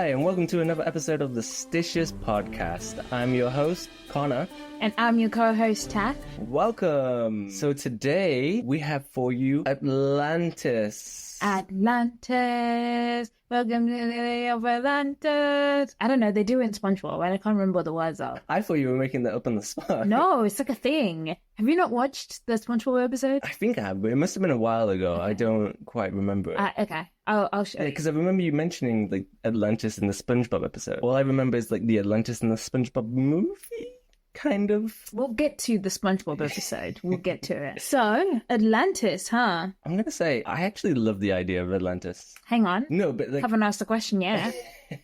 Hi, and welcome to another episode of the Stitious Podcast. I'm your host, Connor. And I'm your co-host, Taff. Welcome! So today, we have for you Atlantis. Atlantis! Welcome to the day of Atlantis! I don't know, they do it in Spongebob, and I can't remember what the words are. I thought you were making that up on the spot. No, it's like a thing. Have you not watched the Spongebob episode? I think I have, but it must have been a while ago. Okay. I don't quite remember it. Okay, I'll show you. Because I remember you mentioning like Atlantis in the Spongebob episode. All I remember is like the Atlantis in the Spongebob movie. Kind of. We'll get to the SpongeBob episode. We'll get to it. So, Atlantis, huh? I'm going to say, I actually love the idea of Atlantis. Hang on. No, but like... Haven't asked the question yet.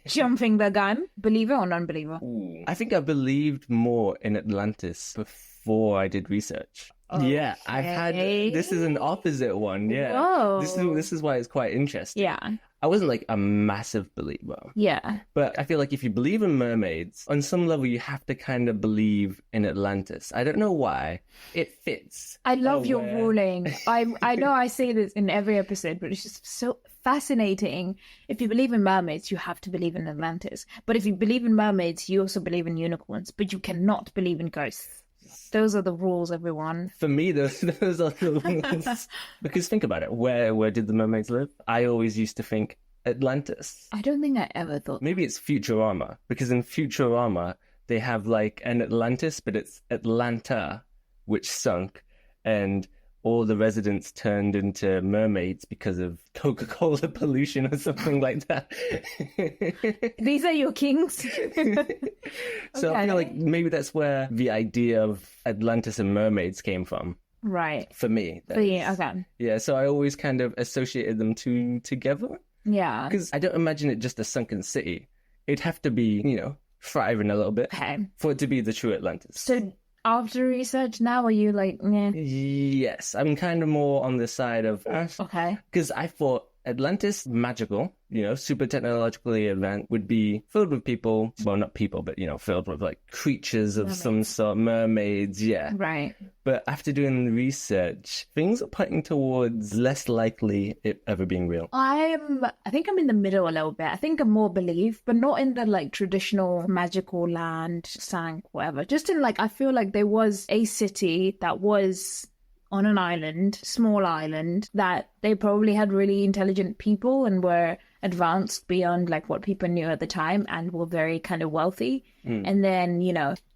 Jumping the gun. Believer or non-believer? Ooh. I think I believed more in Atlantis before I did research. Okay. Yeah, I've had... This is an opposite one, yeah. Whoa. This is why it's quite interesting. Yeah. I wasn't like a massive believer. Yeah. But I feel like if you believe in mermaids, on some level you have to kind of believe in Atlantis. I don't know why. It fits. I love your ruling. I know I say this in every episode, but it's just so fascinating. If you believe in mermaids, you have to believe in Atlantis. But if you believe in mermaids, you also believe in unicorns. But you cannot believe in ghosts. Those are the rules, everyone. For me, those are the rules. Because think about it. Where did the mermaids live? I always used to think Atlantis. I don't think I ever thought. Maybe it's Futurama. Because in Futurama, they have like an Atlantis, but it's Atlanta, which sunk. And all the residents turned into mermaids because of Coca-Cola pollution or something like that. These are your kings? So okay. I feel like maybe that's where the idea of Atlantis and mermaids came from. Right. For me. Okay. Yeah, so I always kind of associated them together. Yeah. Because I don't imagine it just a sunken city. It'd have to be, thriving a little bit for it to be the true Atlantis. So after research now, are you like, yeah? Yes, I'm kind of more on the side of... Okay. Because I thought Atlantis, magical, super technologically advanced, would be filled with people. Well, not people, but, filled with like creatures of some sort, mermaids, yeah. Right. But after doing the research, things are pointing towards less likely it ever being real. I think I'm in the middle a little bit. I think I'm more belief, but not in the like traditional magical land, sank, whatever. Just in like, I feel like there was a city that was on an island, small island, that they probably had really intelligent people and were advanced beyond like what people knew at the time and were very kind of wealthy. And then,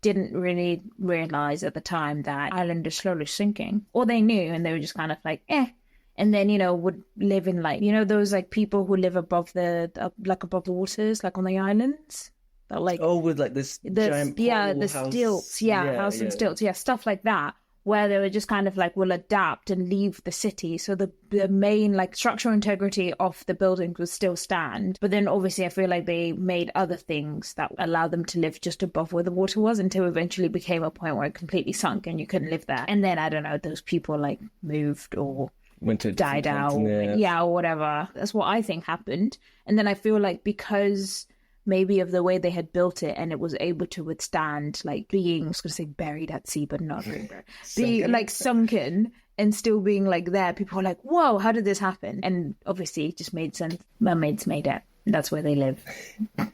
didn't really realize at the time that island is slowly sinking. Or they knew and they were just kind of like, eh. And then, would live in like, those like people who live above above the waters, like on the islands. That, like, with like this giant the stilts, house and stilts, stuff like that. Where they were just kind of like, will adapt and leave the city. So the main like structural integrity of the buildings would still stand. But then obviously I feel like they made other things that allowed them to live just above where the water was until eventually became a point where it completely sunk and you couldn't live there. And then, I don't know, those people like moved or died out. Yeah, or whatever. That's what I think happened. And then I feel like because maybe of the way they had built it and it was able to withstand like being, I was going to say buried at sea, but not really being like sunken and still being like there. People were like, whoa, how did this happen? And obviously it just made sense. Mermaids made it. That's where they live.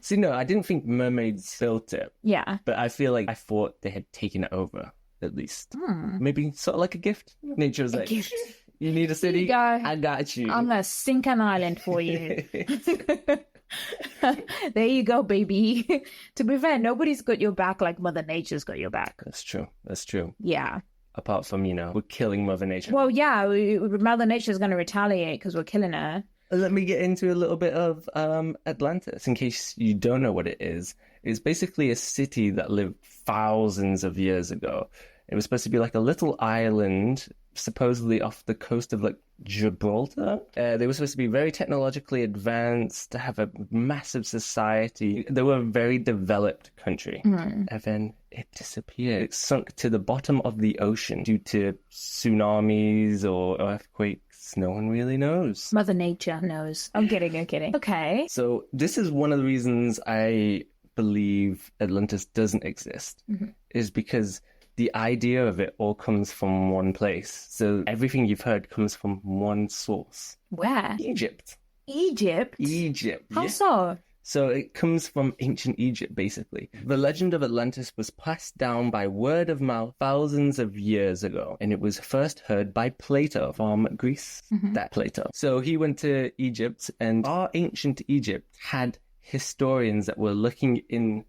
See, no, I didn't think mermaids built it. Yeah. But I thought they had taken it over, at least. Maybe sort of like a gift. Nature was like, gift. You need a city? Go. I got you. I'm going to sink an island for you. There you go, baby. To be fair, nobody's got your back like Mother Nature's got your back. That's true. Yeah. Apart from, we're killing Mother Nature. Well, yeah, Mother Nature's going to retaliate because we're killing her. Let me get into a little bit of Atlantis, in case you don't know what it is. It's basically a city that lived thousands of years ago. It was supposed to be like a little island, supposedly off the coast of like Gibraltar. They were supposed to be very technologically advanced, to have a massive society. They were a very developed country. And then it disappeared. It sunk to the bottom of the ocean due to tsunamis or earthquakes. No one really knows. Mother Nature knows. I'm kidding. Okay. So this is one of the reasons I believe Atlantis doesn't exist, is because the idea of it all comes from one place. So everything you've heard comes from one source. Where? Egypt. Egypt? Egypt. How so? So it comes from ancient Egypt, basically. The legend of Atlantis was passed down by word of mouth thousands of years ago, and it was first heard by Plato from Greece, that Plato. So he went to Egypt, and our ancient Egypt had historians that were looking into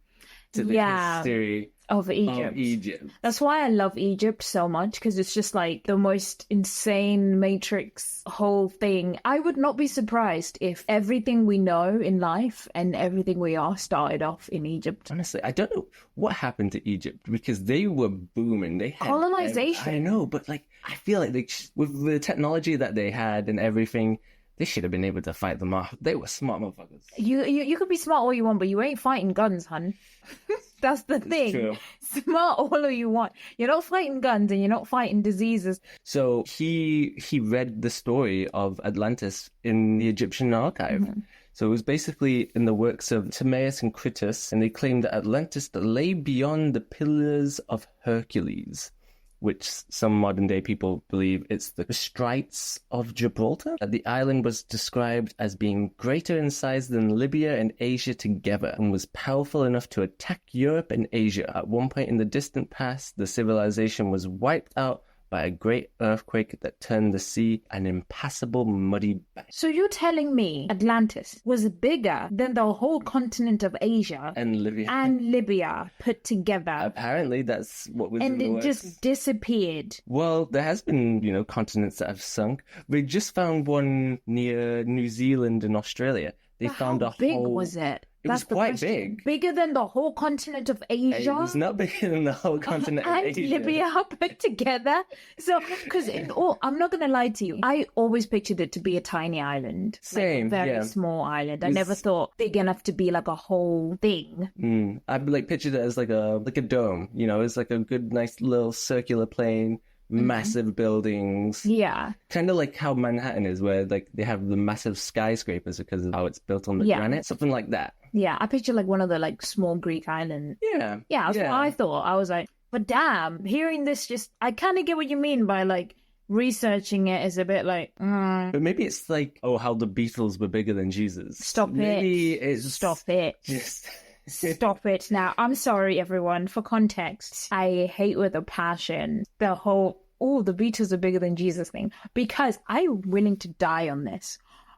the history of Egypt. That's why I love Egypt so much, because it's just like the most insane matrix whole thing. I would not be surprised if everything we know in life and everything we are started off in Egypt. Honestly, I don't know what happened to Egypt, because they were booming. They had colonization. I know, but like I feel like with the technology that they had and everything, they should have been able to fight them off. They were smart motherfuckers. You could be smart all you want, but you ain't fighting guns, hun. That's the thing. True. Smart all you want. You're not fighting guns and you're not fighting diseases. So he read the story of Atlantis in the Egyptian archive. So it was basically in the works of Timaeus and Critias, and they claimed that Atlantis lay beyond the Pillars of Hercules, which some modern day people believe it's the Straits of Gibraltar. The island was described as being greater in size than Libya and Asia together, and was powerful enough to attack Europe and Asia. At one point in the distant past, the civilization was wiped out by a great earthquake that turned the sea an impassable muddy bank. So you're telling me Atlantis was bigger than the whole continent of Asia and Libya put together? Apparently that's what was in the works. And it just disappeared. Well, there has been, continents that have sunk. We just found one near New Zealand and Australia. They found how big was it? It was quite big. Bigger than the whole continent of Asia? It was not bigger than the whole continent of Asia. And Libya put together. So, because, I'm not going to lie to you. I always pictured it to be a tiny island. Same, like a very small island. I never thought big enough to be like a whole thing. I pictured it as like a dome. It's like a good, nice little circular plane. Massive buildings. Yeah. Kind of like how Manhattan is, where like they have the massive skyscrapers because of how it's built on the granite. Something like that. Yeah, I picture like one of the like small Greek islands. Yeah. Yeah, that's what I thought. I was like, but damn, hearing this I kind of get what you mean by like researching it is a bit like... But maybe it's like, how the Beatles were bigger than Jesus. Stop it. Just... Stop it now. I'm sorry, everyone. For context, I hate with a passion the whole, the Beatles are bigger than Jesus thing, because I'm willing to die on this.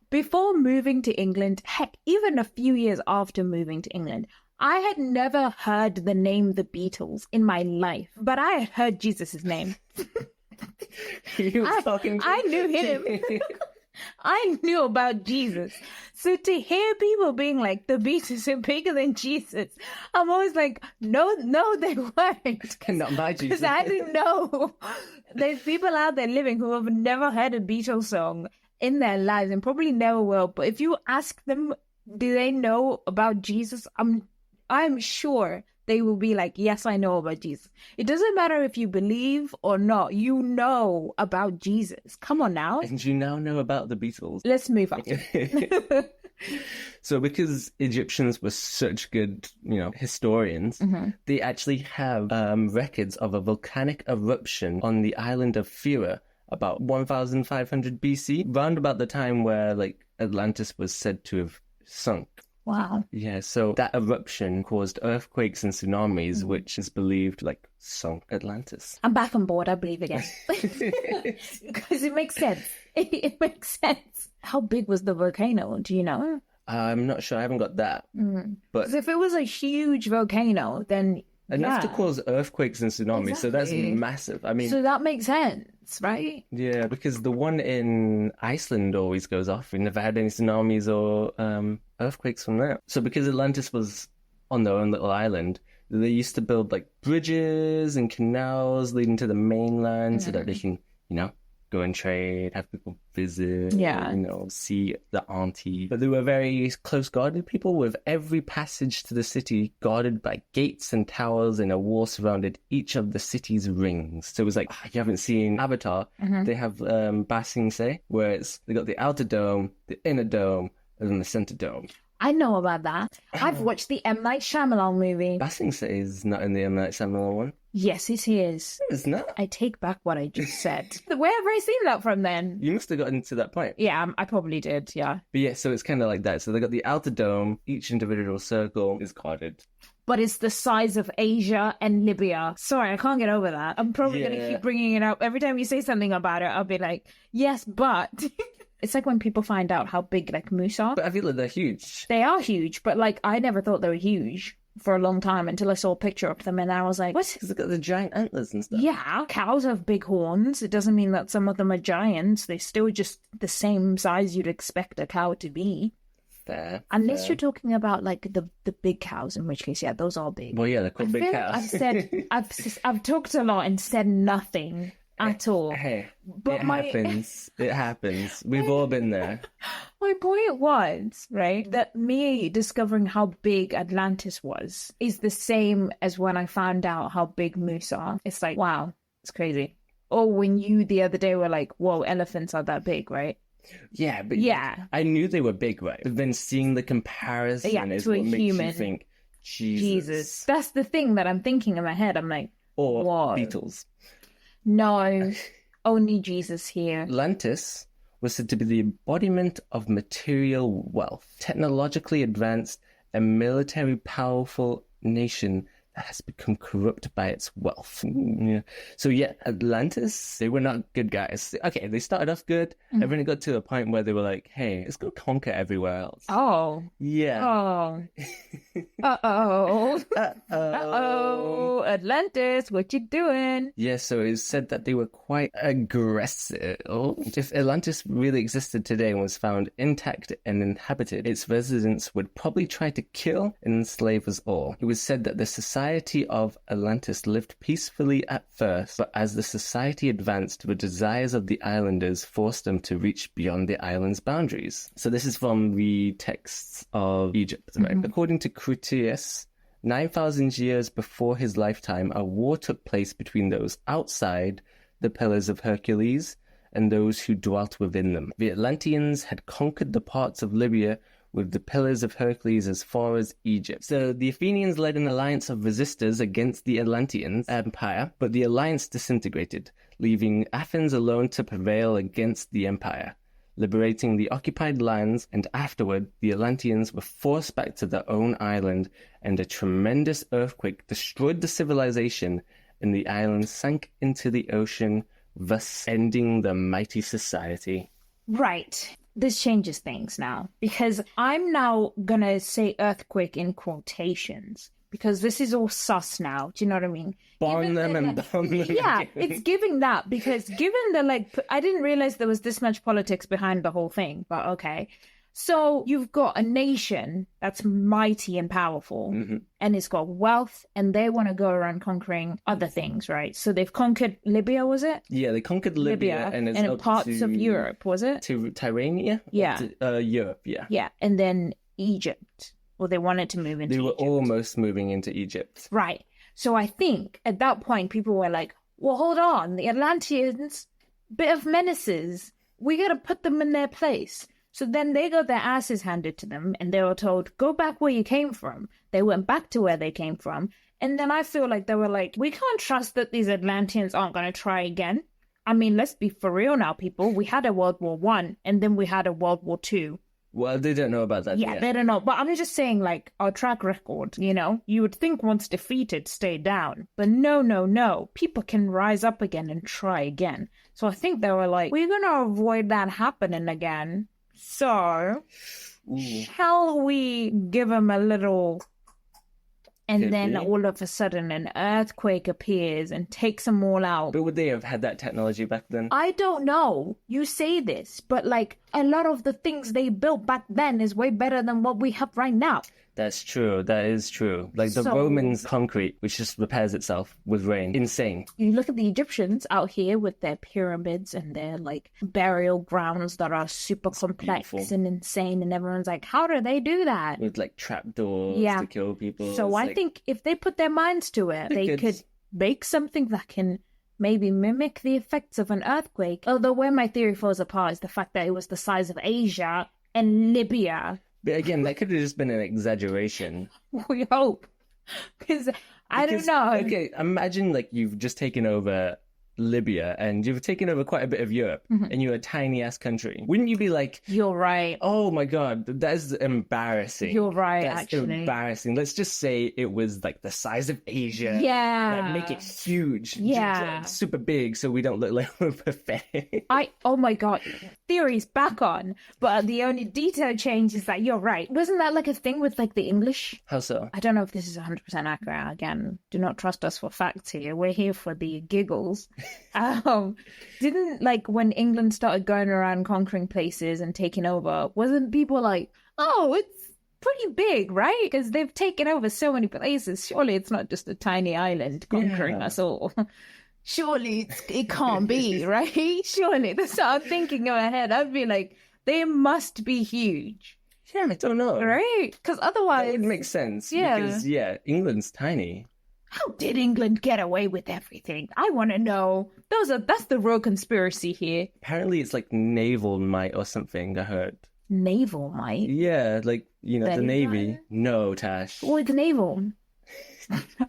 Before moving to England, heck, even a few years after moving to England, I had never heard the name The Beatles in my life, but I had heard Jesus' name. I knew him. I knew about Jesus. So to hear people being like, the Beatles are bigger than Jesus, I'm always like, no, they weren't. Not my Jesus. Because I didn't know. There's people out there living who have never heard a Beatles song in their lives and probably never will. But if you ask them, do they know about Jesus? I'm sure they will be like, yes, I know about Jesus. It doesn't matter if you believe or not. You know about Jesus. Come on now. And you now know about the Beatles. Let's move on. So because Egyptians were such good, historians, they actually have records of a volcanic eruption on the island of Fira about 1500 BC, round about the time where Atlantis was said to have sunk. Wow. Yeah, so that eruption caused earthquakes and tsunamis, which is believed sunk Atlantis. I'm back on board, I believe again. Because it makes sense. It makes sense. How big was the volcano? Do you know? I'm not sure. I haven't got that. But if it was a huge volcano, then enough to cause earthquakes and tsunamis, exactly. So that's massive. I mean, so that makes sense, right? Yeah, because the one in Iceland always goes off. We never had any tsunamis or earthquakes from that. So because Atlantis was on their own little island, they used to build bridges and canals leading to the mainland so that they can, go and trade, have people visit, see the auntie. But they were very close guarded people, with every passage to the city guarded by gates and towers, and a wall surrounded each of the city's rings. So it was like, you haven't seen Avatar, they have Ba Sing Se, where they got the outer dome, the inner dome, and then the center dome. I know about that. I've watched the M. Night Shyamalan movie. Basing City is not in the M. Night Shyamalan one. Yes, it is. It's not. I take back what I just said. Where have I seen that from then? You must have gotten to that point. Yeah, I probably did, yeah. But yeah, so it's kind of like that. So they got the outer dome. Each individual circle is guarded. But it's the size of Asia and Libya. Sorry, I can't get over that. I'm probably going to keep bringing it up. Every time you say something about it, I'll be like, yes, but... It's like when people find out how big, like, moose are. But I feel like they're huge. They are huge, but, like, I never thought they were huge for a long time until I saw a picture of them, and I was like, what? Because they've got the giant antlers and stuff. Yeah, cows have big horns. It doesn't mean that some of them are giants. They're still just the same size you'd expect a cow to be. Fair. Unless you're talking about, like, the big cows, in which case, yeah, those are big. Well, yeah, they're called big cows. I've talked a lot and said nothing at all. Hey, but happens. It happens. We've all been there. My point was, right, that me discovering how big Atlantis was is the same as when I found out how big moose are. It's like, wow, it's crazy. Or when you the other day were like, whoa, elephants are that big, right? Yeah, but yeah, I knew they were big, right? But then seeing the comparison is what makes you think, Jesus. That's the thing that I'm thinking in my head. I'm like, or whoa. beetles. No, only Jesus here. Atlantis was said to be the embodiment of material wealth, technologically advanced and military powerful nation that has become corrupt by its wealth. Yeah. So yeah, Atlantis, they were not good guys. Okay, they started off good, and then it got to a point where they were like, hey, let's go conquer everywhere else. Oh. Yeah. Oh. Uh-oh. Uh-oh. Atlantis, what you doing? Yeah, so it's said that they were quite aggressive. If Atlantis really existed today and was found intact and inhabited, its residents would probably try to kill and enslave us all. It was said that the society of Atlantis lived peacefully at first, but as the society advanced, the desires of the islanders forced them to reach beyond the island's boundaries. So this is from the texts of Egypt, right? According to Critias, 9,000 years before his lifetime, a war took place between those outside the Pillars of Hercules and those who dwelt within them. The Atlanteans had conquered the parts of Libya with the Pillars of Hercules as far as Egypt. So the Athenians led an alliance of resistors against the Atlantean Empire, but the alliance disintegrated, leaving Athens alone to prevail against the empire, liberating the occupied lands, and afterward the Atlanteans were forced back to their own island, and a tremendous earthquake destroyed the civilization, and the island sank into the ocean, thus ending the mighty society. Right. This changes things now, because I'm now gonna say earthquake in quotations, because this is all sus now. Do you know what I mean? Bomb them and bomb them. Yeah, it's giving that, because given the, I didn't realize there was this much politics behind the whole thing, but okay. So you've got a nation that's mighty and powerful, and it's got wealth, and they want to go around conquering other things, right? So they've conquered Libya, was it? Yeah, they conquered Libya and it's up parts of Europe, was it? To Tyrrhenia? Yeah. Europe, yeah. Yeah, and then Egypt. Well, they wanted to move into They were Egypt. almost moving into Egypt. Right. So I think at that point, people were like, well, hold on, the Atlanteans, bit of menaces. We got to put them in their place. So then they got their asses handed to them, and they were told, go back where you came from. They went back to where they came from. And then I feel like they were like, we can't trust that these Atlanteans aren't going to try again. I mean, let's be for real now, people. We had a World War I, and then we had a World War II. Well, they don't know about that yet. They don't know. But I'm just saying, our track record, you would think once defeated, stay down. But no. People can rise up again and try again. So I think they were like, we're going to avoid that happening again. So, shall we give them a little... And then all of a sudden an earthquake appears and takes them all out. But would they have had that technology back then? I don't know. You say this, but a lot of the things they built back then is way better than what we have right now. That's true. That is true. The Romans' concrete, which just repairs itself with rain. Insane. You look at the Egyptians out here with their pyramids and their burial grounds that are super complex and insane, and everyone's like, how do they do that? With trapdoors to kill people. So I think if they put their minds to it, they could make something that can maybe mimic the effects of an earthquake. Although where my theory falls apart is the fact that it was the size of Asia and Libya. But again, that could have just been an exaggeration. We hope. Because I don't know. Okay, imagine like you've just taken over Libya and you've taken over quite a bit of Europe and you're a tiny ass country. Wouldn't you be like, you're right. Oh my God, that is embarrassing. You're right, That's actually. embarrassing. Let's just say it was like the size of Asia. Yeah. Like, make it huge. Yeah. Super big so we don't look like we're pathetic. Oh my God, theory's back on. But the only detail change is that you're right. Wasn't that like a thing with like the English? How so? I don't know if this is 100% accurate. Again, do not trust us for facts here. We're here for the giggles. Didn't like when England started going around conquering places and taking over, wasn't people like, oh, it's pretty big, right? Because they've taken over so many places. Surely it's not just a tiny island conquering us all. Surely it can't be, right? Surely that's what I'm thinking in my head. I'd be like, they must be huge. Yeah, I don't know. Right? Because otherwise... That would make sense. Yeah. Because, England's tiny. How did England get away with everything? I want to know. That's the real conspiracy here. Apparently it's like naval might or something, I heard. Naval might? Yeah, like, the Navy. Might? No, Tash. What the naval?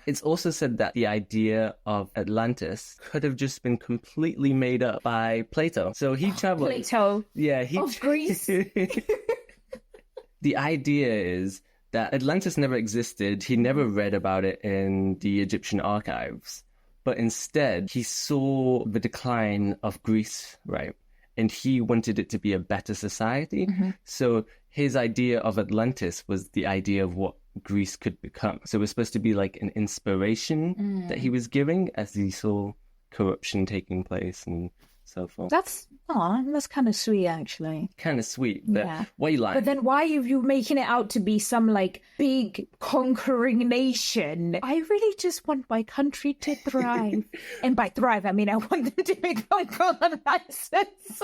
It's also said that the idea of Atlantis could have just been completely made up by Plato. So he traveled... Plato? Yeah, Of Greece? The idea is that Atlantis never existed. He never read about it in the Egyptian archives, but instead he saw the decline of Greece, right? And he wanted it to be a better society. So his idea of Atlantis was the idea of what Greece could become. So it was supposed to be like an inspiration that he was giving as he saw corruption taking place and so forth. That's kind of sweet, actually. Kind of sweet, but why are you lying? But then why are you making it out to be some like big conquering nation? I really just want my country to thrive. And by thrive, I mean I want them to become colonizers.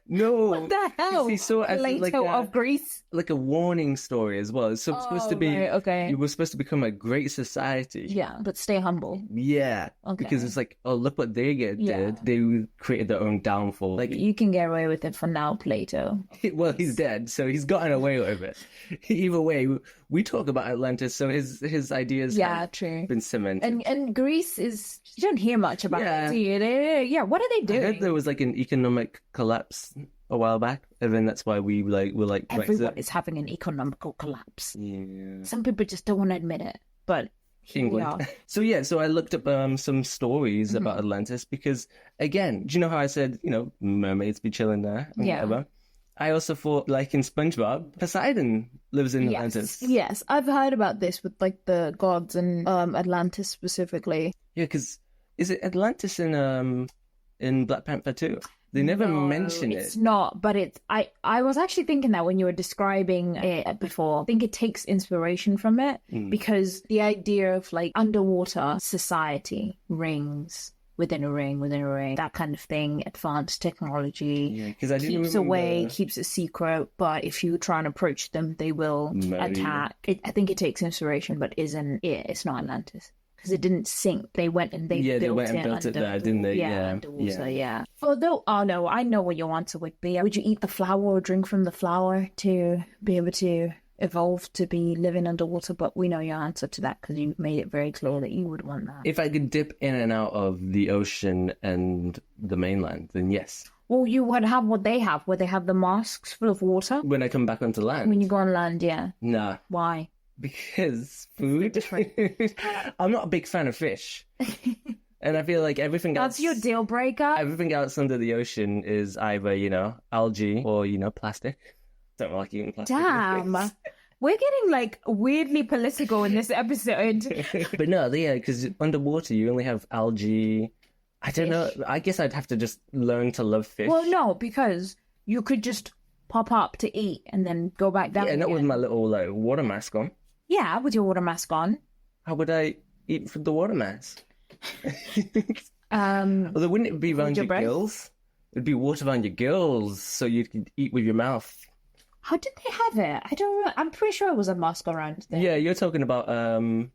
No. What the hell? He saw it as Plato of Greece. Like a warning story as well. It's supposed to be, right, okay. You were supposed to become a great society. Yeah, but stay humble. Yeah. Okay. Because it's like, oh, look what they did. They created their own downfall. Like, You can get away with it for now, Plato. well, he's dead, so he's gotten away with it. Either way, we talk about Atlantis, so his ideas have true. been cemented. And Greece is, you don't hear much about it, do you? What are they doing? I heard there was like an economic collapse a while back, and then that's why we're like Everyone Brexit. is having an economical collapse. Yeah. Some people just don't want to admit it, but here we are. England. So I looked up some stories about Atlantis because, again, do you know how I said, mermaids be chilling there and whatever? I also thought, like in Spongebob, Poseidon lives in Atlantis. Yes, I've heard about this with like the gods and Atlantis specifically. Yeah, because is it Atlantis in Black Panther 2? They never mention it. It's not, but it's... I was actually thinking that when you were describing it before. I think it takes inspiration from it because the idea of like underwater society, rings within a ring, that kind of thing, advanced technology, because I didn't keeps away, keeps a secret, but if you try and approach them, they will attack. I think it takes inspiration, but it's not Atlantis. Because it didn't sink. They went and built it there, didn't they? Underwater, yeah. Although, no, I know what your answer would be. Would you eat the flower or drink from the flower to be able to evolve to be living underwater? But we know your answer to that because you made it very clear that you would want that. If I could dip in and out of the ocean and the mainland, then yes. Well, you would have what they have, where they have the masks full of water. When I come back onto land? When you go on land, yeah. Nah. Why? Because food. I'm not a big fan of fish. And I feel like everything else... That's your deal breaker? Everything else under the ocean is either, algae or, plastic. Don't like eating plastic. Damn. We're getting, like, weirdly political in this episode. But no, because underwater you only have algae. I don't know. I guess I'd have to just learn to love fish. Well, no, because you could just pop up to eat and then go back down. Yeah, not with my little, water mask on. Yeah, with your water mask on. How would I eat from the water mask? Although wouldn't it be around your gills? It'd be water around your gills, so you could eat with your mouth. How did they have it? I don't know. I'm pretty sure it was a mask around there. Yeah, you're talking about Aquaman,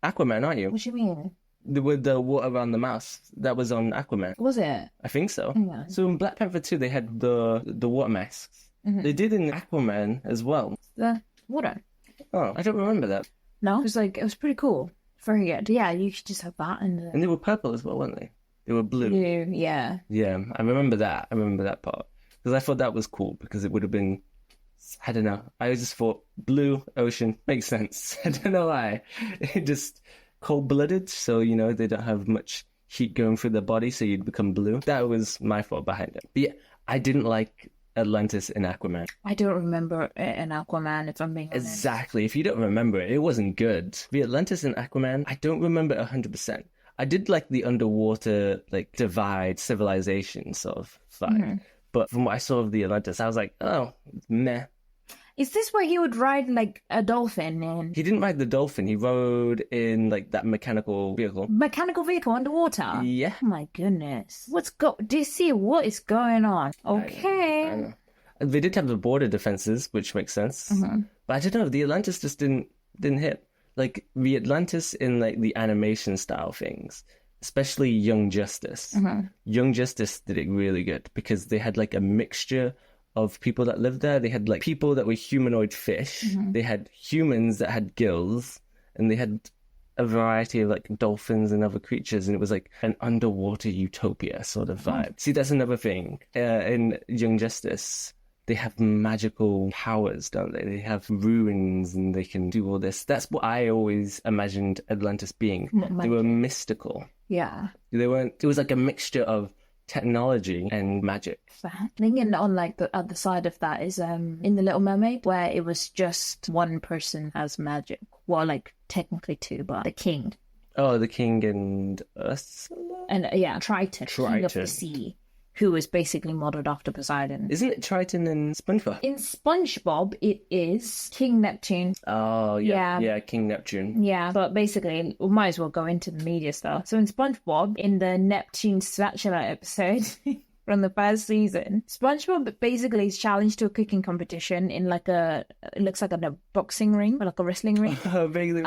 aren't you? What do you mean? With the water around the mouth. That was on Aquaman. Was it? I think so. Yeah. So in Black Panther 2, they had the water masks. They did in Aquaman as well. The water. Oh, I don't remember that. No, it was pretty cool. Very good. Yeah, you should just have that and they were purple as well, weren't they? They were blue. Yeah. Yeah, I remember that. I remember that part because I thought that was cool because it would have been. I don't know. I just thought blue ocean makes sense. I don't know why. It just cold-blooded, so they don't have much heat going through their body, so you'd become blue. That was my thought behind it. But yeah, I didn't like Atlantis in Aquaman. I don't remember it in Aquaman, if I'm being honest. Exactly. If you don't remember it, it wasn't good. The Atlantis in Aquaman, I don't remember 100%. I did like the underwater, divide civilization sort of vibe. But from what I saw of the Atlantis, I was like, oh, meh. Is this where he would ride a dolphin in? He didn't ride the dolphin. He rode in that mechanical vehicle. Mechanical vehicle underwater? Yeah. Oh my goodness. Do you see what is going on? Okay. I know. They did have the border defenses, which makes sense. But I don't know. The Atlantis just didn't hit. The Atlantis in the animation style things, especially Young Justice. Young Justice did it really good because they had a mixture of people that lived there. They had people that were humanoid fish. They had humans that had gills, and they had a variety of dolphins and other creatures, and it was an underwater utopia sort of vibe. See, that's another thing. In Young Justice, they have magical powers, don't they? They have ruins and they can do all this. That's what I always imagined Atlantis being. They were mystical. Yeah. They weren't. It was a mixture of technology and magic. Thinking on the other side of that is in The Little Mermaid, where it was just one person has magic. Well, technically two, but the king. Oh, the king and Ursula? And Triton, king of the sea, who is basically modeled after Poseidon. Isn't it Triton and SpongeBob? In SpongeBob, it is King Neptune. Oh, yeah. Yeah, King Neptune. Yeah, but basically, we might as well go into the media stuff. So in SpongeBob, in the Neptune spatula episode from the first season, SpongeBob basically is challenged to a cooking competition in it looks like a boxing ring or a wrestling ring. Vaguely,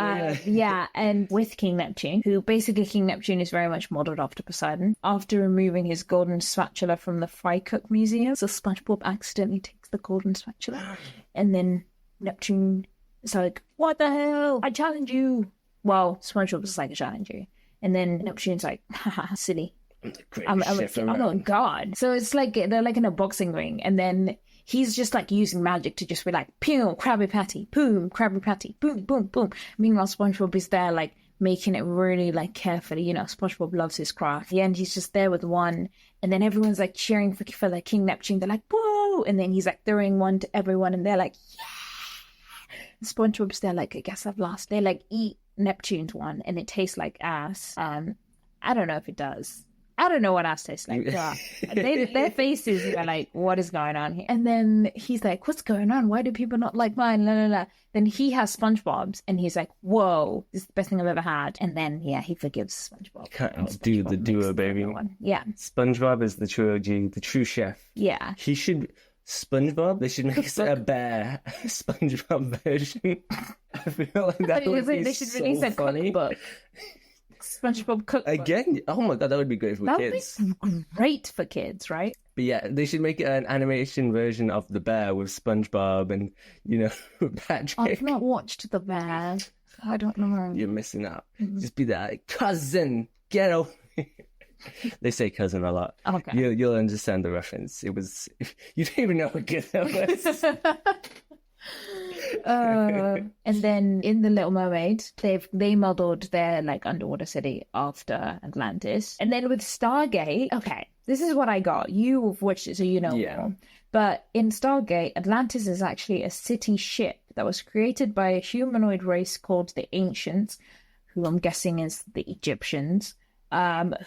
yeah, and with King Neptune, who basically King Neptune is very much modeled after Poseidon. After removing his golden spatula from the Fry Cook Museum, so SpongeBob accidentally takes the golden spatula, and then Neptune is like, "What the hell? I challenge you!" Well, SpongeBob is like, "I challenge you," and then Neptune's like, "Haha, silly. I'm a god." So it's they're in a boxing ring, and then he's just using magic to just be pew, Krabby Patty, boom, Krabby Patty, boom, boom, boom. Meanwhile, SpongeBob is there making it really carefully. SpongeBob loves his craft. At the end, he's just there with one, and then everyone's cheering for King Neptune. They're like, whoa, and then he's throwing one to everyone, and they're like, yeah. And SpongeBob's there I guess I've lost. They eat Neptune's one, and it tastes like ass. I don't know if it does. I don't know what ass tastes like. Their faces are what is going on here? And then he's like, what's going on? Why do people not like mine? La, la, la. Then he has SpongeBob's, and he's like, whoa, this is the best thing I've ever had. And then, he forgives SpongeBob. Can't do the duo, baby. Yeah. SpongeBob is the true chef. Yeah. He should... SpongeBob, they should make a bear SpongeBob version. I feel like that would be so funny. Cookbook. SpongeBob cookbook. Again, oh my god, that would be great for kids. That would be great for kids, right? But yeah, they should make an animation version of the bear with SpongeBob and, Patrick. I've not watched the bear. I don't know. You're missing out. Just be that cousin, get over here. They say cousin a lot. Okay. You'll understand the reference. It was... You don't even know what good that was. And then in The Little Mermaid, they modeled their underwater city after Atlantis. And then with Stargate, okay, this is what I got. You've watched it, so you know more. But in Stargate, Atlantis is actually a city ship that was created by a humanoid race called the Ancients, who I'm guessing is the Egyptians,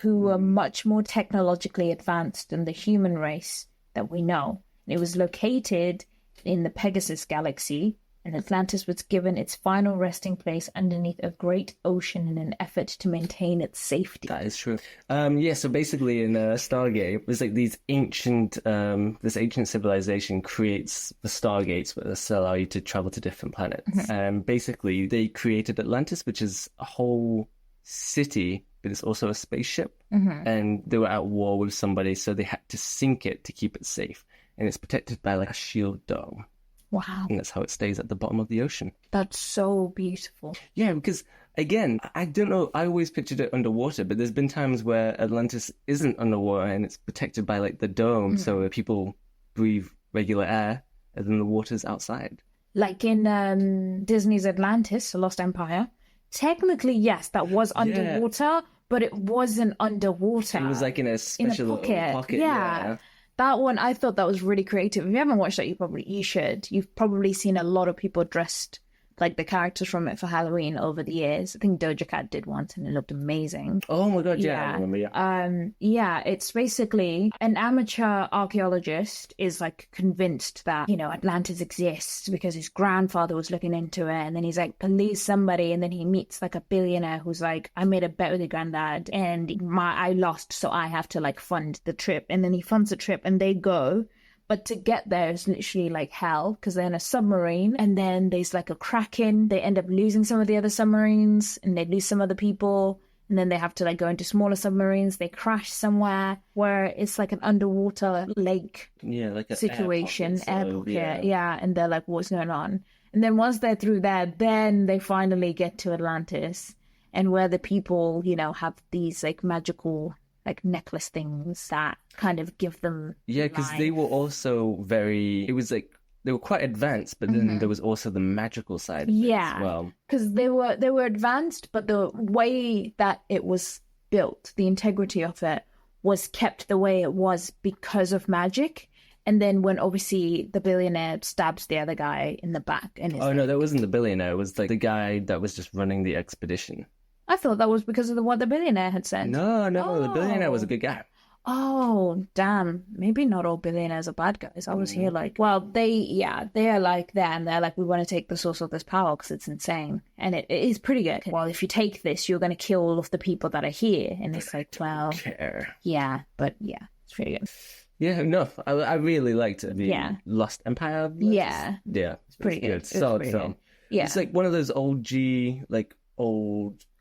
who were much more technologically advanced than the human race that we know. And it was located in the Pegasus Galaxy, and Atlantis was given its final resting place underneath a great ocean in an effort to maintain its safety. That is true. So basically in Stargate, there's these this ancient civilization creates the Stargates that allow you to travel to different planets. Basically, they created Atlantis, which is a whole city, but it's also a spaceship. And they were at war with somebody, so they had to sink it to keep it safe. and it's protected by like a shield dome. Wow. And that's how it stays at the bottom of the ocean. That's so beautiful. Yeah, because again, I don't know, I always pictured it underwater, but there's been times where Atlantis isn't underwater and it's protected by like the dome, so people breathe regular air and then the water's outside. Like in Disney's Atlantis, The Lost Empire, technically, yes, that was underwater, but it wasn't underwater. It was like in a special little pocket. Yeah. That one, I thought that was really creative. If you haven't watched that, you should. You've probably seen a lot of people dressed like the characters from it for Halloween over the years. I think Doja Cat did once and it looked amazing. Oh my God, yeah. I remember, yeah, it's basically an amateur archaeologist is like convinced that, you know, Atlantis exists because his grandfather was looking into it, and then he's like, please somebody, and then he meets like a billionaire who's like, I made a bet with your granddad and I lost, so I have to like fund the trip. And then he funds the trip and they go. But to get there is literally like hell because they're in a submarine and then there's like a kraken. They end up losing some of the other submarines and they lose some other people. And then they have to like go into smaller submarines. They crash somewhere where it's like an underwater lake like a situation. Air pocket. Yeah. And they're like, what's going on? And then once they're through there, then they finally get to Atlantis and where the people, you know, have these like magical like necklace things that kind of give them because they were also it was like they were quite advanced, but then there was also the magical side of it as well. Because they were advanced, but the way that it was built, the integrity of it was kept the way it was because of magic. And then when obviously the billionaire stabs the other guy in the back and no, that wasn't the billionaire, it was like the guy that was just running the expedition. I thought that was because of what the billionaire had said. No, the billionaire was a good guy. Oh, damn. Maybe not all billionaires are bad guys. I was here like, well, they are like that. And they're like, we want to take the source of this power because it's insane. And it is pretty good. Well, if you take this, you're going to kill all of the people that are here. And it's like, well, yeah, but yeah, it's pretty good. Yeah, no, I really liked it. The Lost Empire. Yeah. It's pretty good. Solid film. Good. Yeah. It's like one of those old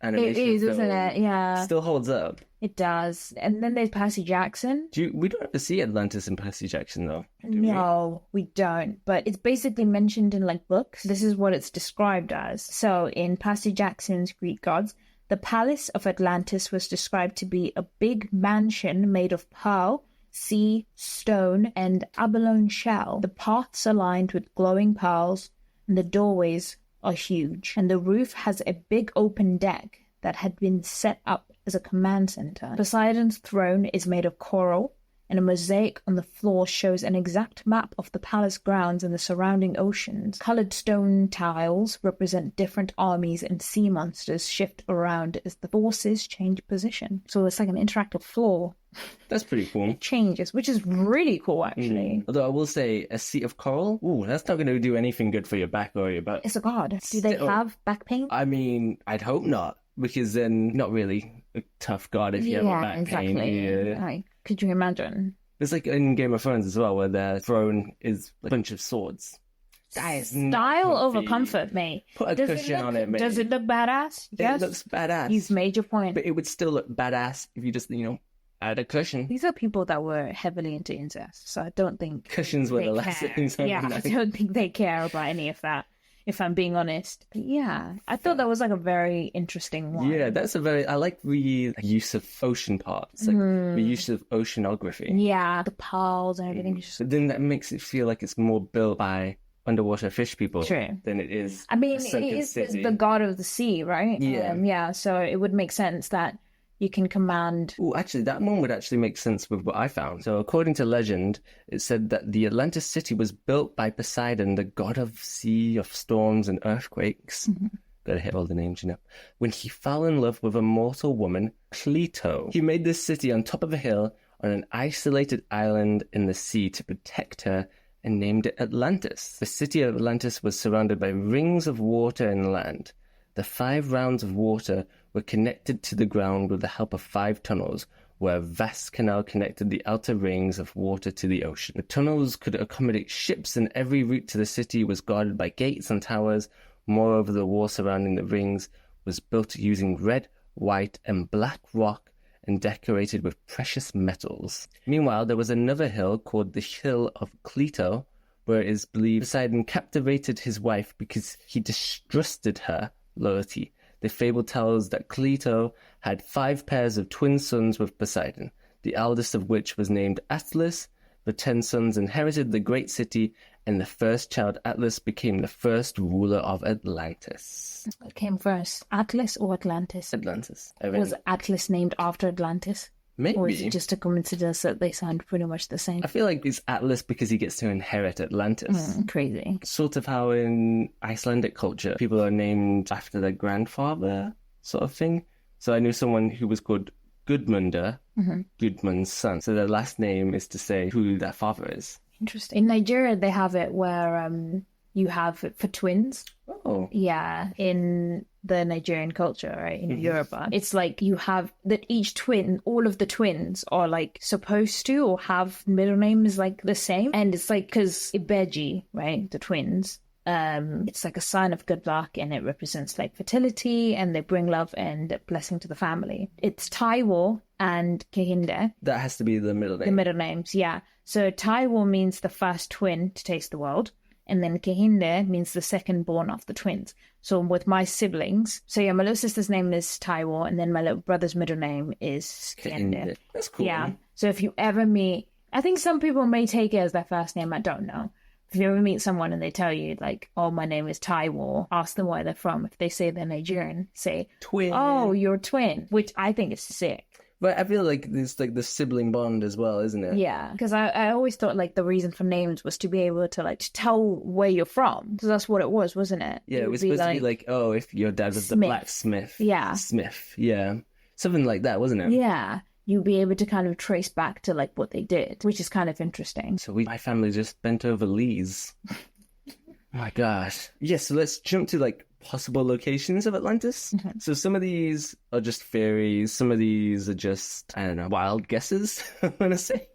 animation It is, films. isn't it? Yeah. Still holds up. It does. And then there's Percy Jackson. We don't ever see Atlantis in Percy Jackson, though. No, we don't. But it's basically mentioned in like books. This is what it's described as. So in Percy Jackson's Greek Gods, the palace of Atlantis was described to be a big mansion made of pearl, sea, stone, and abalone shell. The paths are lined with glowing pearls, and the doorways are huge. And the roof has a big open deck that had been set up as a command center. Poseidon's throne is made of coral, and a mosaic on the floor shows an exact map of the palace grounds and the surrounding oceans. Colored stone tiles represent different armies and sea monsters shift around as the forces change position. So it's like an interactive floor. That's pretty cool. It changes, which is really cool, actually. Although I will say, a seat of coral, that's not going to do anything good for your back or your butt. It's a god. Do they have back pain? I mean, I'd hope not, because then not really a tough god if you have a back pain. Yeah, like, could you imagine? It's like in Game of Thrones as well, where their throne is like a bunch of swords. That is style over comfort, mate. Put a cushion on it, mate. Does it look badass? Yes. It looks badass. You've made your point. But it would still look badass if you just, add a cushion. These are people that were heavily into incest, so I don't think cushions were the last things. Yeah, I don't think they care about any of that, if I'm being honest. But yeah, I thought that was like a very interesting one. Yeah, I like the use of ocean parts, like the use of oceanography. Yeah, the pearls and everything. But then that makes it feel like it's more built by underwater fish people than it is. I mean, it's the god of the sea, right? Yeah. So it would make sense that you can command... Oh, actually, that one would actually make sense with what I found. So according to legend, it said that the Atlantis city was built by Poseidon, the god of sea, of storms and earthquakes. Gotta hit all the names, When he fell in love with a mortal woman, Cleito. He made this city on top of a hill on an isolated island in the sea to protect her and named it Atlantis. The city of Atlantis was surrounded by rings of water and land. The 5 rounds of water were connected to the ground with the help of 5 tunnels, where a vast canal connected the outer rings of water to the ocean. The tunnels could accommodate ships, and every route to the city was guarded by gates and towers. Moreover, the wall surrounding the rings was built using red, white, and black rock and decorated with precious metals. Meanwhile, there was another hill called the Hill of Cleito, where it is believed Poseidon captivated his wife because he distrusted her loyalty. The fable tells that Cleito had 5 pairs of twin sons with Poseidon, the eldest of which was named Atlas. The 10 sons inherited the great city, and the first child, Atlas, became the first ruler of Atlantis. What came first, Atlas or Atlantis? Atlantis. Was Atlas named after Atlantis? Maybe. Or is it just a coincidence that they sound pretty much the same? I feel like it's Atlas because he gets to inherit Atlantis. Crazy. Sort of how in Icelandic culture, people are named after their grandfather, sort of thing. So I knew someone who was called Gudmundr, Gudmund's son. So their last name is to say who their father is. Interesting. In Nigeria, they have it where you have it for twins. Oh. Yeah, in the Nigerian culture, right, in Yoruba. It's like you have that each twin, all of the twins are like supposed to or have middle names like the same. And it's like, because Ibeji, right, the twins, it's like a sign of good luck and it represents like fertility and they bring love and blessing to the family. It's Taiwo and Kehinde. That has to be the middle name. The middle names, yeah. So Taiwo means the first twin to taste the world. And then Kehinde means the second born of the twins. So with my siblings, so yeah, my little sister's name is Taiwo, and then my little brother's middle name is Kehinde. That's cool. Yeah. So if you ever meet, I think some people may take it as their first name, I don't know. If you ever meet someone and they tell you, like, oh, my name is Taiwo, ask them where they're from. If they say they're Nigerian, say, twin. Oh, you're a twin, which I think is sick. But I feel like there's like the sibling bond as well, isn't it? Yeah, because I always thought like the reason for names was to be able to like to tell where you're from. Because that's what it was, wasn't it? Yeah, it was supposed to be like, oh, if your dad was the blacksmith. Yeah. Smith, yeah. Something like that, wasn't it? Yeah. You'd be able to kind of trace back to like what they did, which is kind of interesting. So my family just bent over Lee's. Oh my gosh. Yeah, so let's jump to like possible locations of Atlantis. So some of these are just theories. Some of these are just, I don't know, wild guesses, I'm going to say.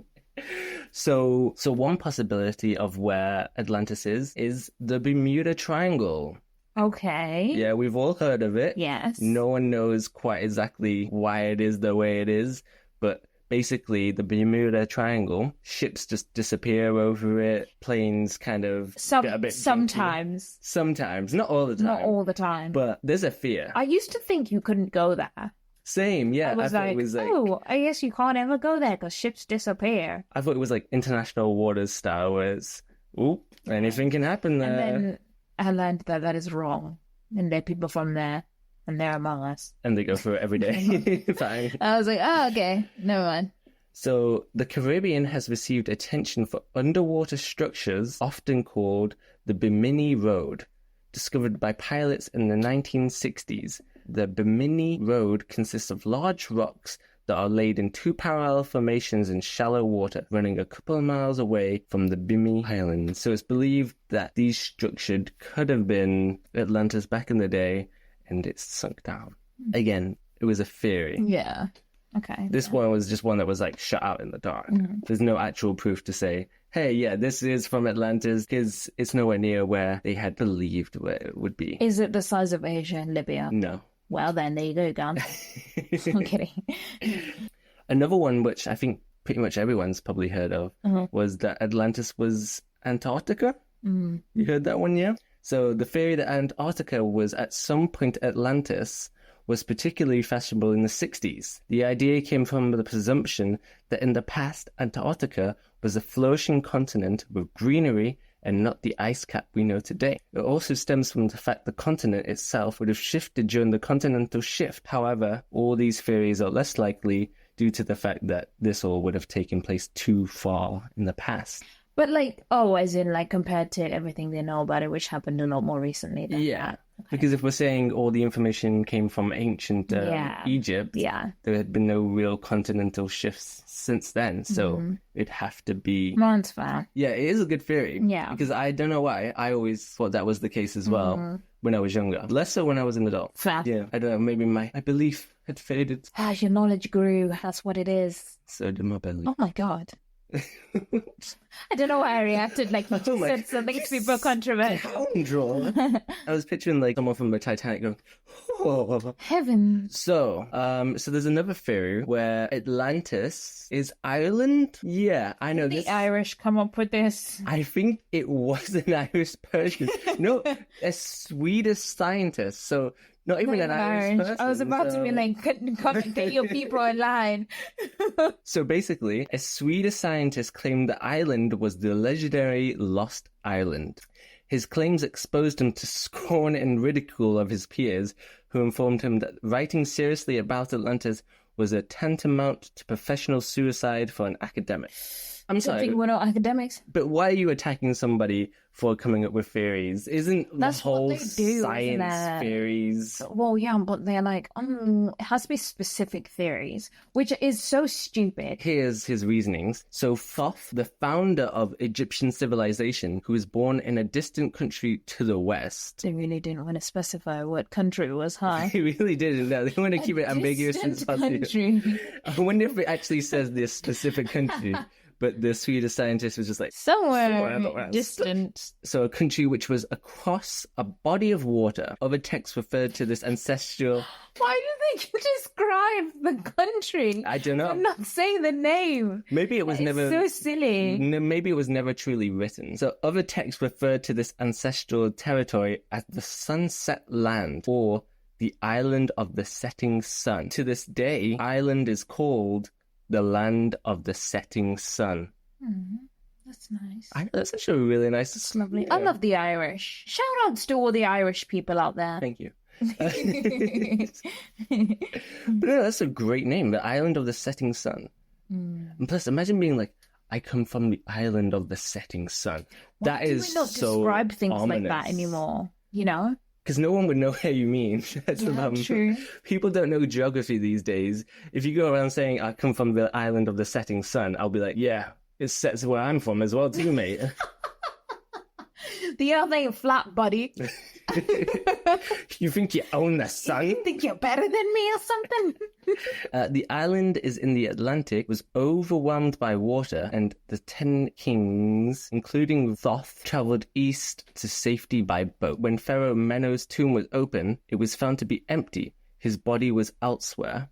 So one possibility of where Atlantis is the Bermuda Triangle. Okay. Yeah, we've all heard of it. Yes. No one knows quite exactly why it is the way it is, but basically the Bermuda Triangle, ships just disappear over it, planes kind of get a bit sometimes. Sometimes, not all the time. Not all the time. But there's a fear. I used to think you couldn't go there. Same, yeah. I thought it was like, oh, I guess you can't ever go there because ships disappear. I thought it was like international waters style, where it's, oop, anything can happen there. And then I learned that that is wrong. And there are people from there. And they're among us. And they go through it every day. Fine. I was like, oh, okay. Never mind. So the Caribbean has received attention for underwater structures often called the Bimini Road. Discovered by pilots in the 1960s, the Bimini Road consists of large rocks that are laid in 2 parallel formations in shallow water, running a couple of miles away from the Bimini Islands. So it's believed that these structures could have been Atlantis back in the day, and it's sunk down. Again, it was a theory. Yeah. Okay. This one was just one that was like shut out in the dark. There's no actual proof to say, hey, yeah, this is from Atlantis, because it's nowhere near where they had believed where it would be. Is it the size of Asia and Libya? No. Well, then, there you go, Gun. I'm kidding. Another one, which I think pretty much everyone's probably heard of, was that Atlantis was Antarctica. You heard that one, yeah? So the theory that Antarctica was at some point Atlantis was particularly fashionable in the 60s. The idea came from the presumption that in the past, Antarctica was a flourishing continent with greenery and not the ice cap we know today. It also stems from the fact the continent itself would have shifted during the continental shift. However, all these theories are less likely due to the fact that this all would have taken place too far in the past. But like, oh, as in like compared to everything they know about it, which happened a lot more recently than that. Okay. Because if we're saying all the information came from ancient Egypt, there had been no real continental shifts since then. So it'd have to be... That's fair. Yeah, it is a good theory. Yeah. Because I don't know why. I always thought that was the case as well when I was younger. Less so when I was an adult. Fair. Yeah, I don't know. Maybe my belief had faded. As your knowledge grew, that's what it is. So did my belly. Oh my God. I don't know why I reacted like you said something super controversial. I was picturing like someone from the Titanic going, oh. Heavens. So there's another theory where Atlantis is Ireland. Yeah, I know this. The Irish come up with this. I think it was an Irish person. No, a Swedish scientist. So not even an Irish person. I was about to be like, get your people in line. So basically, a Swedish scientist claimed the island was the legendary Lost Island. His claims exposed him to scorn and ridicule of his peers, who informed him that writing seriously about Atlantis was a tantamount to professional suicide for an academic. I'm sorry. I think we're not academics. But why are you attacking somebody for coming up with theories? Isn't That's the whole what they do, science theories? Well, yeah, but they're like, it has to be specific theories, which is so stupid. Here's his reasonings. So Thoth, the founder of Egyptian civilization, who was born in a distant country to the west. They really didn't want to specify what country was, huh? They really didn't. No, they want to keep it ambiguous as possible. I wonder if it actually says this specific country. But the Swedish scientist was just like, somewhere distant. So a country which was across a body of water. Other texts referred to this ancestral... Why do they describe the country? I don't know. And not say the name. Maybe it was never... so silly. Maybe it was never truly written. So other texts referred to this ancestral territory as the Sunset Land, or the Island of the Setting Sun. To this day, Ireland is called the Land of the Setting Sun. That's nice. That's actually really nice. It's lovely. Yeah. I love the Irish. Shout outs to all the Irish people out there. Thank you. But no, that's a great name, the Island of the Setting Sun. And plus, imagine being like, I come from the Island of the Setting Sun. Why that is we not so describe things ominous. Like that anymore, you know? Because no one would know what you mean. That's the problem. True. People don't know geography these days. If you go around saying, I come from the Island of the Setting Sun, I'll be like, yeah, it sets where I'm from as well too, mate. The earth ain't flat, buddy. You think you own the sun? You think you're better than me or something? The island is in the Atlantic, was overwhelmed by water, and the 10 kings, including Thoth, travelled east to safety by boat. When Pharaoh Menou's tomb was open, it was found to be empty. His body was elsewhere.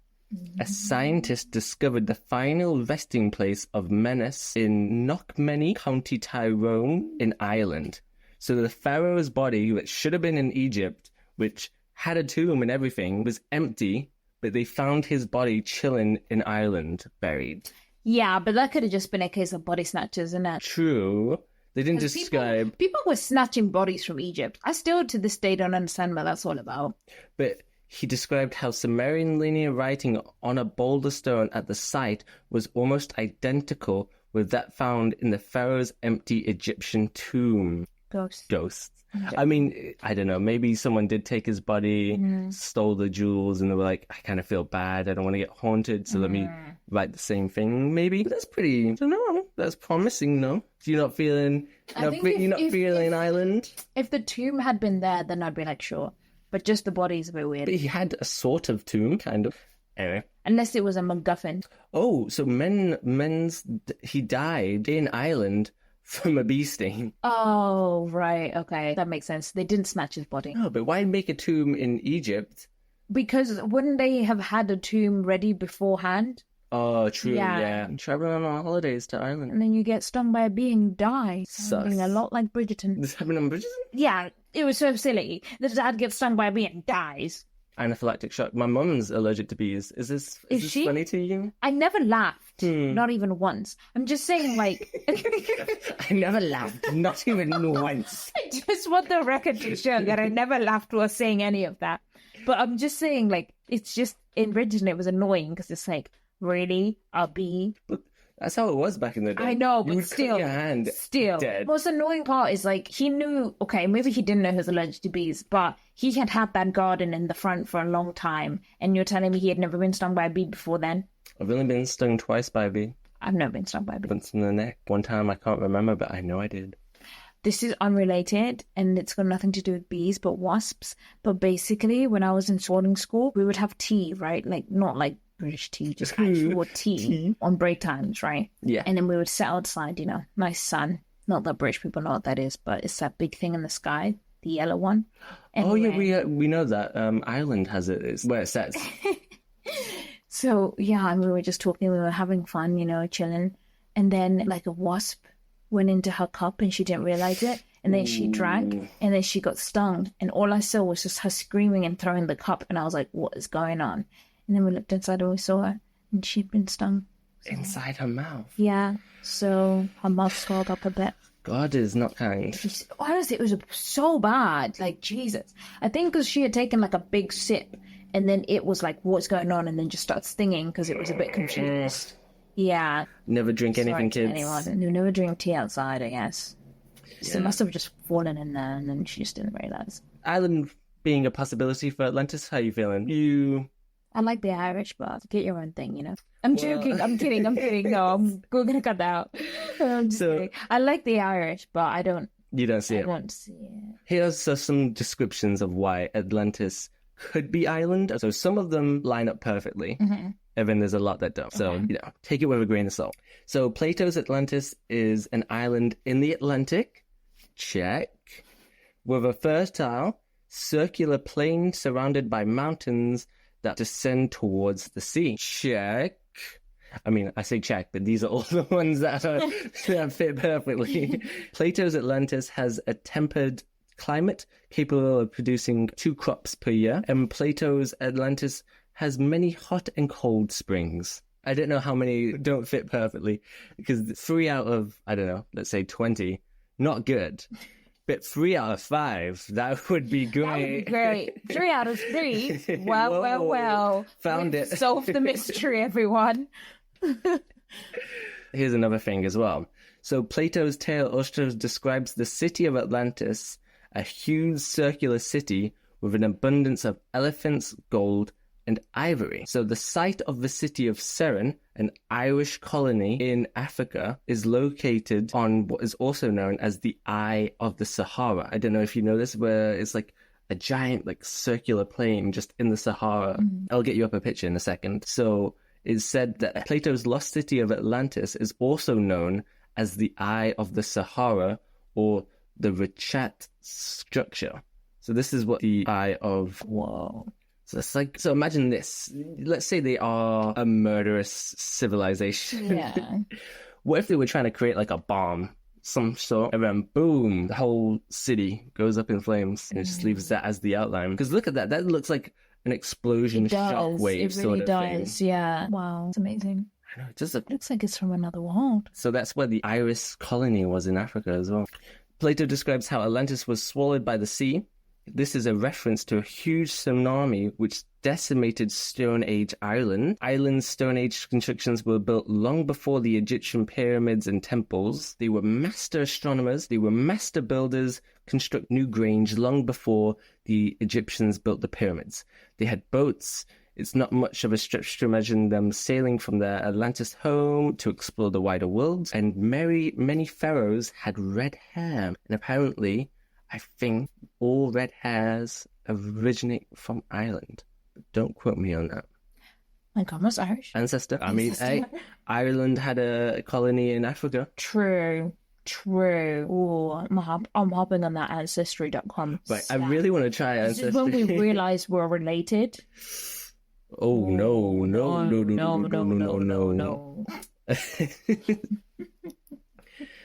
A scientist discovered the final resting place of Menes in Knockmany, County Tyrone, in Ireland. So the pharaoh's body, that should have been in Egypt, which had a tomb and everything, was empty, but they found his body chilling in Ireland, buried. Yeah, but that could have just been a case of body snatchers, isn't it? True. They didn't describe... People were snatching bodies from Egypt. I still, to this day, don't understand what that's all about. But he described how Sumerian linear writing on a boulder stone at the site was almost identical with that found in the pharaoh's empty Egyptian tomb. Ghosts. I mean, I don't know. Maybe someone did take his body, stole the jewels, and they were like, I kind of feel bad. I don't want to get haunted, so let me write the same thing, maybe. But that's pretty, I don't know. That's promising, no? You're not feeling, you're not feeling Ireland? If the tomb had been there, then I'd be like, sure. But just the body's a bit weird. But he had a sort of tomb, kind of. Anyway. Unless it was a MacGuffin. Oh, so he died in Ireland from a bee sting. Oh, right. Okay. That makes sense. They didn't snatch his body. No, but why make a tomb in Egypt? Because wouldn't they have had a tomb ready beforehand? Oh, true, yeah. Traveling on holidays to Ireland. And then you get stung by a bee and die. Sus. Sounding a lot like Bridgerton. This happened on Bridgerton? Yeah, it was so silly. The dad gets stung by a bee and dies. Anaphylactic shock. My mum's allergic to bees. Is this funny to you? I never laughed. Not even once. I'm just saying, like... I never laughed. Not even once. I just want the record to show that I never laughed while saying any of that. But I'm just saying, like, it's just... In Bridgerton, it was annoying because it's like, really? A bee? But that's how it was back in the day. I know, but you would still. cut your hand dead. Most annoying part is, like, he knew... Okay, maybe he didn't know he was allergic to bees, but... He had that garden in the front for a long time, and you're telling me he had never been stung by a bee before then? I've only been stung twice by a bee. I've never been stung by a bee. Once in the neck. One time I can't remember, but I know I did. This is unrelated, and it's got nothing to do with bees, but wasps. But basically, when I was in sorting school, we would have tea, right? Like, not like British tea, just actual tea on break times, right? Yeah. And then we would sit outside, nice sun. Not that British people know what that is, but it's that big thing in the sky, the yellow one. Anyway. We know that. Ireland has it. It's where it says. So, yeah, and we were just talking, we were having fun, chilling. And then, like, a wasp went into her cup and she didn't realize it. And then she drank and then she got stung. And all I saw was just her screaming and throwing the cup. And I was like, what is going on? And then we looked inside and we saw her and she'd been stung. So, inside her mouth? Yeah. So her mouth swelled up a bit. God is not kind. Honestly, it was so bad. Like, Jesus. I think because she had taken, like, a big sip. And then it was like, what's going on? And then just started stinging because it was a bit confused. Yeah. Never drink anything, kids. You never drink tea outside, I guess. So it must have just fallen in there and then she just didn't realize. Ireland being a possibility for Atlantis, how are you feeling? I like the Irish, but get your own thing, I'm joking. I'm kidding. No, I'm going to cut that out. I'm just kidding. I like the Irish, but I don't. You don't see it? I don't see it. Here's some descriptions of why Atlantis could be Ireland. So some of them line up perfectly. Mm-hmm. And then there's a lot that don't. So, take it with a grain of salt. So Plato's Atlantis is an island in the Atlantic. Check. With a fertile, circular plain surrounded by mountains that descend towards the sea. Check. I mean, I say check, but these are all the ones that fit perfectly. Plato's Atlantis has a tempered climate capable of producing 2 crops per year. And Plato's Atlantis has many hot and cold springs. I don't know how many don't fit perfectly because 3 out of, I don't know, let's say 20, not good. But 3 out of 5, that would be great. That would be great. 3 out of 3. Well. Found it. Solved the mystery, everyone. Here's another thing as well. So Plato's tale also describes the city of Atlantis, a huge circular city with an abundance of elephants, gold, and ivory. So the site of the city of Seren, an Irish colony in Africa, is located on what is also known as the Eye of the Sahara. I don't know if you know this, where it's like a giant circular plain just in the Sahara. I'll get you up a picture in a second. So it's said that Plato's lost city of Atlantis is also known as the Eye of the Sahara, or the Richat structure. So this is what the Eye of... Whoa. So it's so imagine this. Let's say they are a murderous civilization. Yeah. What if they were trying to create a bomb, some sort, and then boom, the whole city goes up in flames, and it just leaves that as the outline? Because look at that. That looks like an explosion shockwave it really does. Yeah. Wow. It's amazing. I know. It just looks like it's from another world. So that's where the Irish colony was in Africa as well. Plato describes how Atlantis was swallowed by the sea. This is a reference to a huge tsunami which decimated Stone Age Ireland. Ireland's Stone Age constructions were built long before the Egyptian pyramids and temples. They were master astronomers. They were master builders, construct new grange long before the Egyptians built the pyramids. They had boats. It's not much of a stretch to imagine them sailing from their Atlantis home to explore the wider world. And many pharaohs had red hair. And apparently, I think all red hairs originate from Ireland. Don't quote me on that. My grandma's Irish. Ancestor. I mean, hey, Ireland had a colony in Africa. True. Oh, I'm hopping on that Ancestry.com. Right, I really want to try Ancestry. This is when we realized we're related. Oh, no.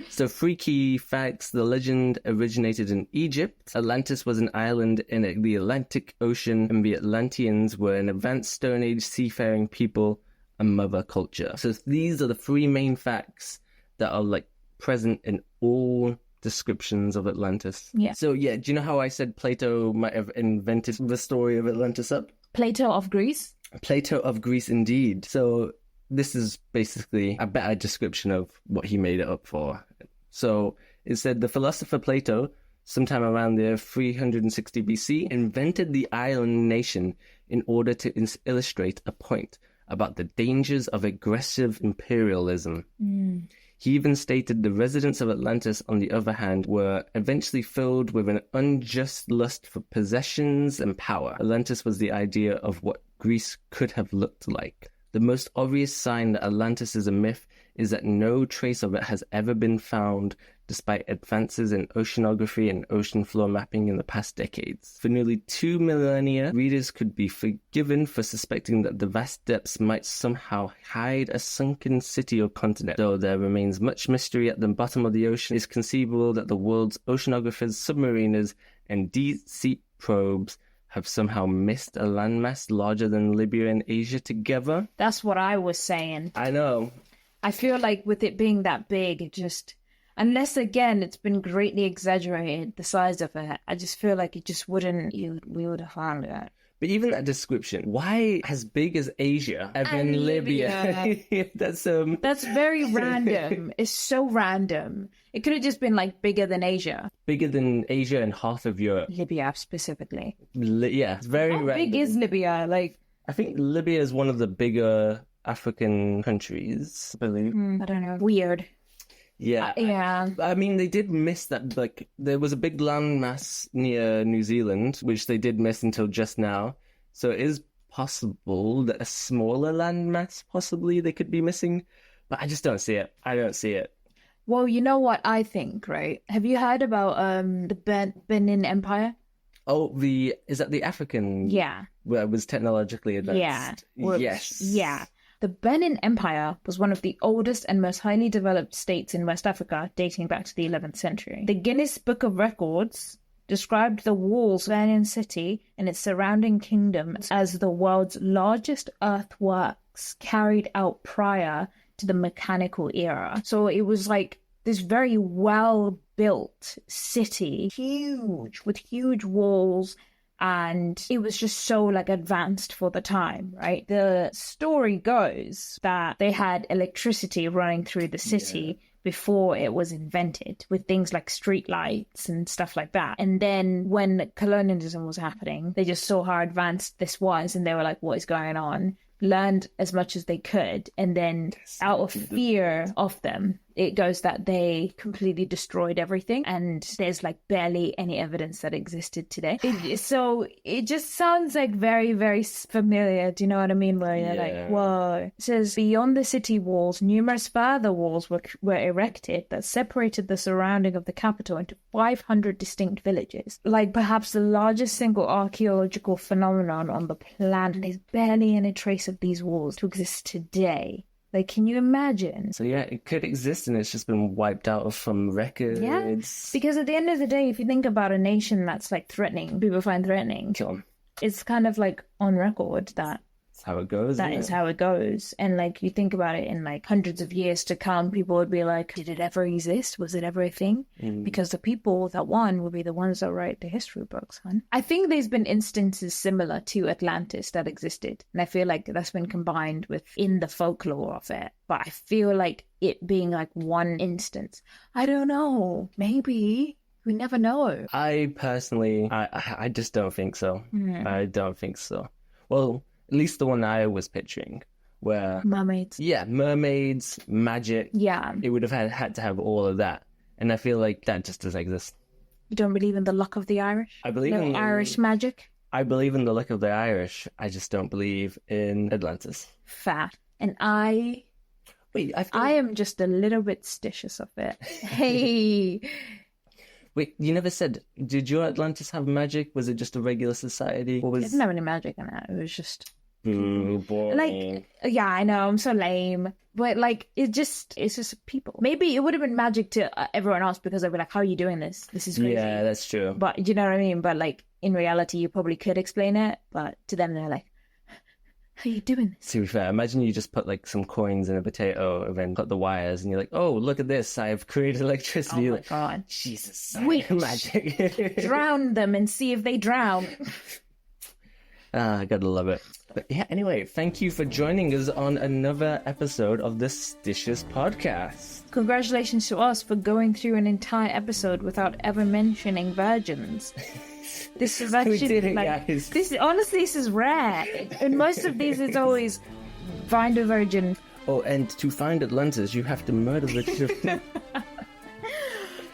So 3 key facts. The legend originated in Egypt. Atlantis was an island in the Atlantic Ocean, and the Atlanteans were an advanced Stone Age seafaring people and mother culture. So these are the 3 main facts that are present in all descriptions of Atlantis. Yeah. So do you know how I said Plato might have invented the story of Atlantis up? Plato of Greece? Plato of Greece, indeed. So this is basically a better description of what he made it up for. So it said the philosopher Plato, sometime around the 360 BC, invented the island nation in order to illustrate a point about the dangers of aggressive imperialism. He even stated the residents of Atlantis, on the other hand, were eventually filled with an unjust lust for possessions and power. Atlantis was the idea of what Greece could have looked like. The most obvious sign that Atlantis is a myth is that no trace of it has ever been found, despite advances in oceanography and ocean floor mapping in the past decades. For nearly 2 millennia, readers could be forgiven for suspecting that the vast depths might somehow hide a sunken city or continent. Though there remains much mystery at the bottom of the ocean, it's conceivable that the world's oceanographers, submariners, and deep-sea probes have somehow missed a landmass larger than Libya and Asia together. That's what I was saying. I know. I feel like with it being that big, it just... Unless, again, it's been greatly exaggerated, the size of it, I just feel like it just wouldn't... We would have found it. But even that description, why as big as Asia and then Libya? That's very random. It's so random. It could have just been like bigger than Asia. Bigger than Asia and half of Europe. Libya specifically. Yeah, it's very random. How big is Libya? Like, I think Libya is one of the bigger African countries, I believe. I don't know. Weird. Yeah. Yeah. I mean, they did miss that, like, there was a big landmass near New Zealand, which they did miss until just now. So it is possible that a smaller landmass, possibly, they could be missing. But I just don't see it. I don't see it. Well, you know what I think, right? Have you heard about the Benin Empire? Oh, is that the African? Yeah. Where it was technologically advanced? Yeah. Yes. Yeah. The Benin Empire was one of the oldest and most highly developed states in West Africa, dating back to the 11th century. The Guinness Book of Records described the walls of Benin City and its surrounding kingdom as the world's largest earthworks carried out prior to the mechanical era. So it was like this very well-built city, huge, with huge walls, and it was just so like advanced for the time, right? The story goes that they had electricity running through the city before it was invented, with things like street lights and stuff like that. And then when colonialism was happening, they just saw how advanced this was, and they were like, what is going on? Learned as much as they could, and then out of fear of them, it goes that they completely destroyed everything, and there's like barely any evidence that existed today. So it just sounds like very, very familiar. Do you know what I mean? Where you're like, whoa. It says, beyond the city walls, numerous further walls were erected that separated the surrounding of the capital into 500 distinct villages. Like perhaps the largest single archaeological phenomenon on the planet. There's barely any trace of these walls to exist today. Like, can you imagine? So yeah, it could exist and it's just been wiped out from records. Yeah, because at the end of the day, if you think about a nation that's like threatening, people find threatening, kill them. It's kind of like on record that that's how it goes. That is how it goes. And like you think about it in like hundreds of years to come, people would be like, did it ever exist? Was it ever a thing? Because the people that won will be the ones that write the history books, hon. I think there's been instances similar to Atlantis that existed. And I feel like that's been combined in the folklore of it. But I feel like it being like one instance. I don't know. Maybe. We never know. I personally, I just don't think so. I don't think so. Well, at least the one I was picturing, where... Mermaids. Yeah, mermaids, magic. Yeah. It would have had to have all of that. And I feel like that just doesn't exist. You don't believe in the luck of the Irish? I believe in... Irish magic? I believe in the luck of the Irish. I just don't believe in Atlantis. Fair. And I am just a little bit suspicious of it. Hey... Wait, you never said, did your Atlantis have magic? Was it just a regular society? It didn't have any magic in it. It was just... boring. Like, yeah, I know, I'm so lame. But like, it's just people. Maybe it would have been magic to everyone else because they'd be like, how are you doing this? This is crazy. Yeah, that's true. But you know what I mean? But like, in reality, you probably could explain it. But to them, they're like, how are you doing this? To be fair, imagine you just put like some coins in a potato and then cut the wires and you're like, oh, look at this, I've created electricity. Oh my God. Jesus, magic. Drown them and see if they drown. I gotta love it. But yeah, anyway, thank you for joining us on another episode of the Stitious Podcast. Congratulations to us for going through an entire episode without ever mentioning virgins. This is actually we did it, like guys. This is rare. In most of these, it's always find a virgin. Oh, and to find Atlantis, you have to murder the children.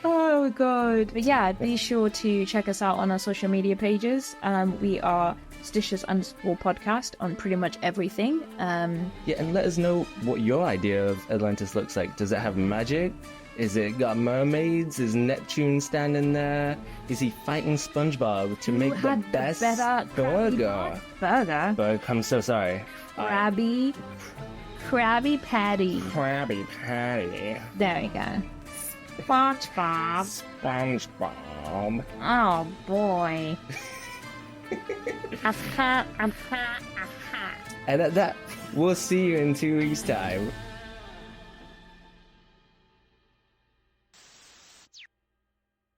Oh God! But yeah, be sure to check us out on our social media pages. We are @superstitious_podcast on pretty much everything. Yeah, and let us know what your idea of Atlantis looks like. Does it have magic? Is it got mermaids? Is Neptune standing there? Is he fighting Spongebob to make the best burger? I'm so sorry. Krabby Patty. Krabby Patty. There you go. SpongeBob. Spongebob. Oh boy. And at that, we'll see you in 2 weeks' time.